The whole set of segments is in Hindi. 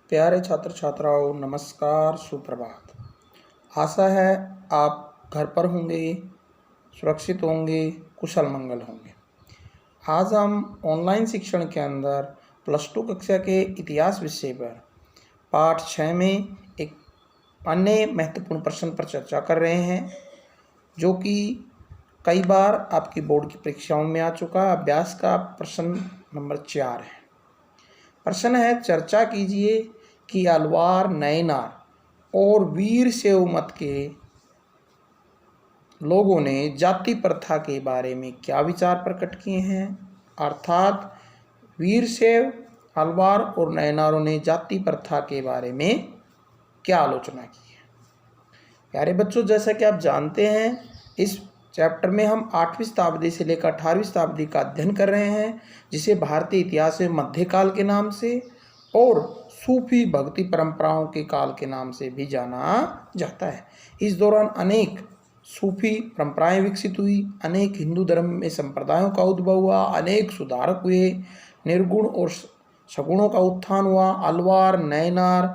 प्यारे छात्र छात्राओं, नमस्कार, सुप्रभात। आशा है आप घर पर होंगे, सुरक्षित होंगे, कुशल मंगल होंगे। आज हम ऑनलाइन शिक्षण के अंदर प्लस 2 कक्षा के इतिहास विषय पर पाठ 6 में एक अन्य महत्वपूर्ण प्रश्न पर चर्चा कर रहे हैं, जो कि कई बार आपकी बोर्ड की परीक्षाओं में आ चुका अभ्यास का प्रश्न नंबर 4 है। प्रश्न है, चर्चा कीजिए कि अलवार, नैनार और वीरशैव मत के लोगों ने जाति प्रथा के बारे में क्या विचार प्रकट किए हैं। अर्थात वीरशैव, अलवार और नैनारों ने जाति प्रथा के बारे में क्या आलोचना की है। प्यारे बच्चों, जैसा कि आप जानते हैं, इस चैप्टर में हम 8वीं शताब्दी से लेकर 18वीं शताब्दी का अध्ययन कर रहे हैं, जिसे भारतीय इतिहास में मध्यकाल के नाम से और सूफी भक्ति परंपराओं के काल के नाम से भी जाना जाता है। इस दौरान अनेक सूफी परंपराएं विकसित हुई, अनेक हिंदू धर्म में संप्रदायों का उद्भव हुआ, अनेक सुधारक हुए, निर्गुण और सगुणों का उत्थान हुआ। अलवार, नैनार,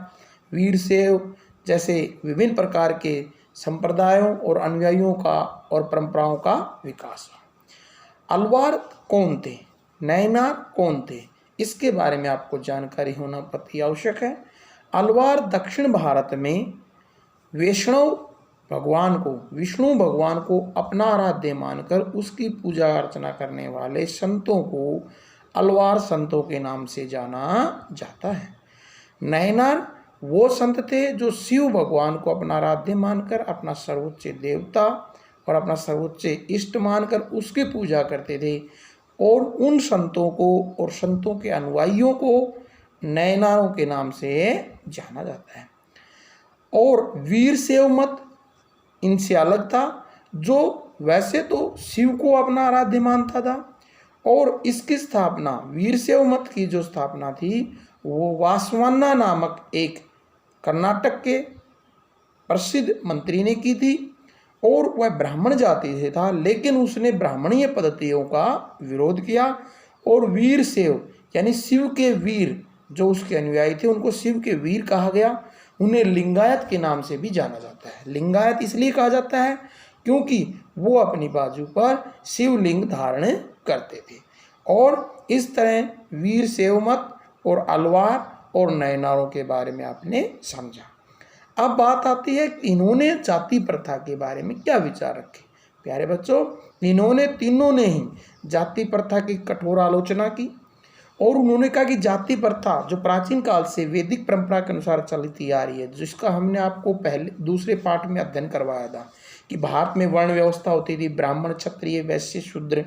वीरशैव जैसे विभिन्न प्रकार के संप्रदायों और अनुयायियों का और परंपराओं का विकास हुआ। अलवार कौन थे, नैनार कौन थे, इसके बारे में आपको जानकारी होना अति आवश्यक है। अलवार दक्षिण भारत में वैष्णव भगवान को, विष्णु भगवान को अपना आराध्य मानकर उसकी पूजा अर्चना करने वाले संतों को अलवार संतों के नाम से जाना जाता है। नैनार वो संत थे जो शिव भगवान को अपना आराध्य मानकर, अपना सर्वोच्च देवता और अपना सर्वोच्च इष्ट मानकर उसकी पूजा करते थे, और उन संतों को और संतों के अनुयायियों को नैनारों के नाम से जाना जाता है। और वीरशैव मत इनसे अलग था, जो वैसे तो शिव को अपना आराध्य मानता था, और इसकी स्थापना, वीरशैव मत की जो स्थापना थी, वो वासवाना नामक एक कर्नाटक के प्रसिद्ध मंत्री ने की थी, और वह ब्राह्मण जाति से था, लेकिन उसने ब्राह्मणीय पद्धतियों का विरोध किया, और वीरशैव यानी शिव के वीर जो उसके अनुयायी थे, उनको शिव के वीर कहा गया। उन्हें लिंगायत के नाम से भी जाना जाता है। लिंगायत इसलिए कहा जाता है क्योंकि वो अपनी बाजू पर शिवलिंग धारण करते थे। और इस तरह वीरशैव मत और अलवार और नैनारों के बारे में आपने समझा। अब बात आती है कि इन्होंने जाति प्रथा के बारे में क्या विचार रखे। प्यारे बच्चों, इन्होंने तीनों ने ही जाति प्रथा की कठोर आलोचना की, और उन्होंने कहा कि जाति प्रथा जो प्राचीन काल से वैदिक परंपरा के अनुसार चलती आ रही है, जिसका हमने आपको पहले दूसरे पाठ में अध्ययन करवाया था कि भारत में वर्ण व्यवस्था होती थी, ब्राह्मण, क्षत्रिय, वैश्य, शूद्र,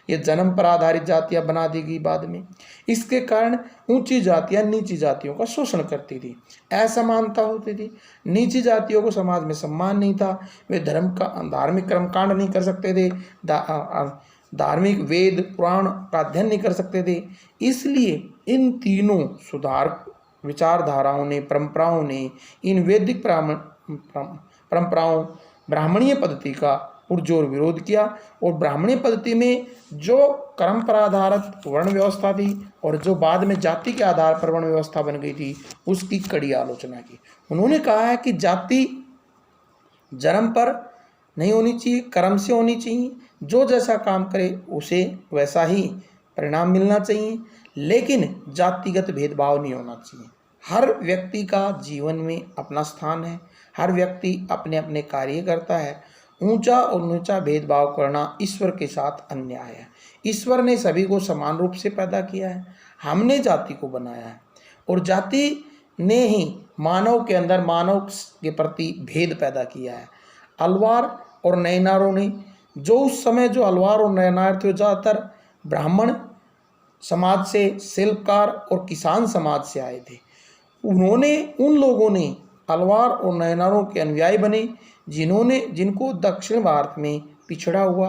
ये जन्म पर आधारित जातियां बना दी गई बाद में। इसके कारण ऊंची जातियां नीची जातियों का शोषण करती थी, असमानता होती थी, नीची जातियों को समाज में सम्मान नहीं था, वे धार्मिक कर्मकांड नहीं कर सकते थे, धार्मिक वेद पुराण का अध्ययन नहीं कर सकते थे। इसलिए इन तीनों सुधार विचारधाराओं ने, परंपराओं ने इन वैदिक परंपराओं ब्राह्मणीय पद्धति का पुरजोर विरोध किया, और ब्राह्मणीय पद्धति में जो कर्म पर आधारित वर्ण व्यवस्था थी और जो बाद में जाति के आधार पर वर्ण व्यवस्था बन गई थी, उसकी कड़ी आलोचना की। उन्होंने कहा है कि जाति जन्म पर नहीं होनी चाहिए, कर्म से होनी चाहिए। जो जैसा काम करे उसे वैसा ही परिणाम मिलना चाहिए, लेकिन जातिगत भेदभाव नहीं होना चाहिए। हर व्यक्ति का जीवन में अपना स्थान है, हर व्यक्ति अपने अपने कार्य करता है। ऊंचा और नीचा भेदभाव करना ईश्वर के साथ अन्याय है। ईश्वर ने सभी को समान रूप से पैदा किया है, हमने जाति को बनाया है, और जाति ने ही मानव के अंदर मानव के प्रति भेद पैदा किया है। अलवार और नैनारों ने, जो उस समय जो अलवार और नैनार थे, ज़्यादातर ब्राह्मण समाज से, शिल्पकार और किसान समाज से आए थे। उन लोगों ने अलवार और नैनारों के अनुयायी बने, जिनको दक्षिण भारत में पिछड़ा हुआ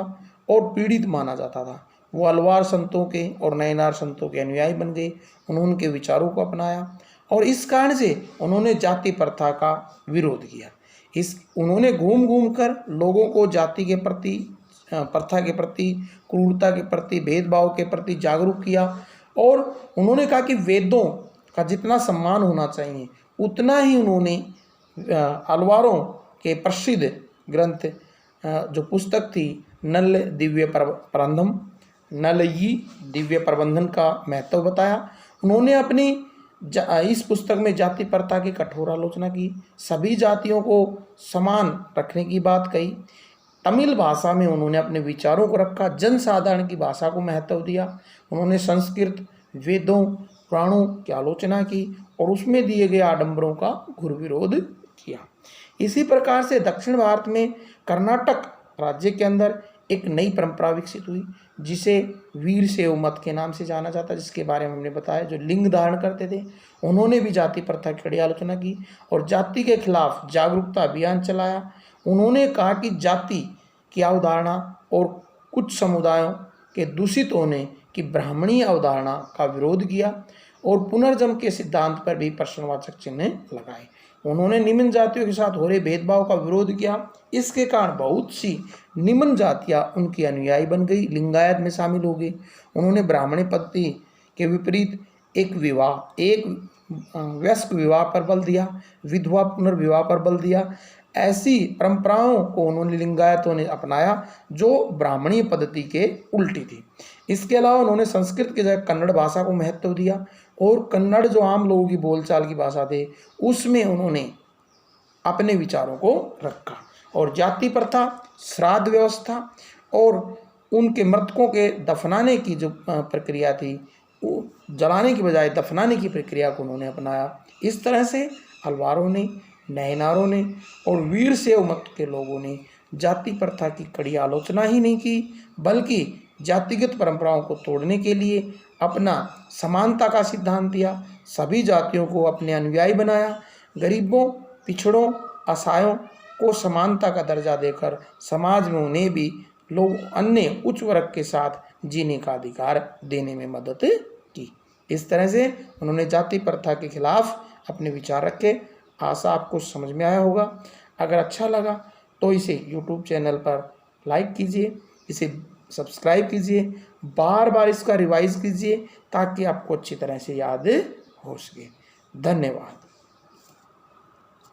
और पीड़ित माना जाता था। वो अलवार संतों के और नैनार संतों के अनुयायी बन गए, उन्होंने उनके विचारों को अपनाया, और इस कारण से उन्होंने जाति प्रथा का विरोध किया। उन्होंने घूम घूम कर लोगों को जाति के प्रति, प्रथा के प्रति, क्रूरता के प्रति, भेदभाव के प्रति जागरूक किया, और उन्होंने कहा कि वेदों का जितना सम्मान होना चाहिए उतना ही उन्होंने अलवारों के प्रसिद्ध ग्रंथ जो पुस्तक थी नल दिव्य प्रबंधम, नलयी दिव्य प्रबंधन का महत्व बताया। उन्होंने अपनी इस पुस्तक में जाति प्रथा की कठोर आलोचना की, सभी जातियों को समान रखने की बात कही। तमिल भाषा में उन्होंने अपने विचारों को रखा, जनसाधारण की भाषा को महत्व दिया। उन्होंने संस्कृत, वेदों, पुराणों की आलोचना की और उसमें दिए गए आडंबरों का घोर विरोध किया। इसी प्रकार से दक्षिण भारत में कर्नाटक राज्य के अंदर एक नई परंपरा विकसित हुई जिसे वीरशैव मत के नाम से जाना जाता है, जिसके बारे में हमने बताया, जो लिंग धारण करते थे। उन्होंने भी जाति प्रथा की कड़ी आलोचना की और जाति के खिलाफ जागरूकता अभियान चलाया। उन्होंने कहा कि जाति की अवधारणा और कुछ समुदायों के दूषित होने की ब्राह्मणीय अवधारणा का विरोध किया और पुनर्जन्म के सिद्धांत पर भी प्रश्नवाचक चिन्ह लगाए। उन्होंने निम्न जातियों के साथ हो रहे भेदभाव का विरोध किया। इसके कारण बहुत सी निम्न जातियां उनकी अनुयायी बन गई, लिंगायत में शामिल हो गई। उन्होंने ब्राह्मणी पद्धति के विपरीत एक वयस्क विवाह पर बल दिया, विधवा पुनर्विवाह पर बल दिया। ऐसी परंपराओं को उन्होंने लिंगायतों ने अपनाया जो ब्राह्मणी पद्धति के उल्टी थी। इसके अलावा उन्होंने संस्कृत की जगह कन्नड़ भाषा को महत्व दिया और कन्नड़ जो आम लोगों की बोलचाल की भाषा थे उसमें उन्होंने अपने विचारों को रखा। और जाति प्रथा, श्राद्ध व्यवस्था और उनके मृतकों के दफनाने की जो प्रक्रिया थी, वो जलाने की बजाय दफनाने की प्रक्रिया को उन्होंने अपनाया। इस तरह से अलवारों ने, नयनारों ने और वीरशैव मत के लोगों ने जाति प्रथा की कड़ी आलोचना ही नहीं की, बल्कि जातिगत परंपराओं को तोड़ने के लिए अपना समानता का सिद्धांत दिया, सभी जातियों को अपने अनुयायी बनाया, गरीबों, पिछड़ों, असहायों को समानता का दर्जा देकर समाज में उन्हें भी लोग अन्य उच्च वर्ग के साथ जीने का अधिकार देने में मदद की। इस तरह से उन्होंने जाति प्रथा के खिलाफ अपने विचार रखे। आशा आपको समझ में आया होगा। अगर अच्छा लगा तो इसे YouTube चैनल पर लाइक कीजिए, इसे सब्सक्राइब कीजिए, बार बार इसका रिवाइज कीजिए ताकि आपको अच्छी तरह से याद हो सके। धन्यवाद।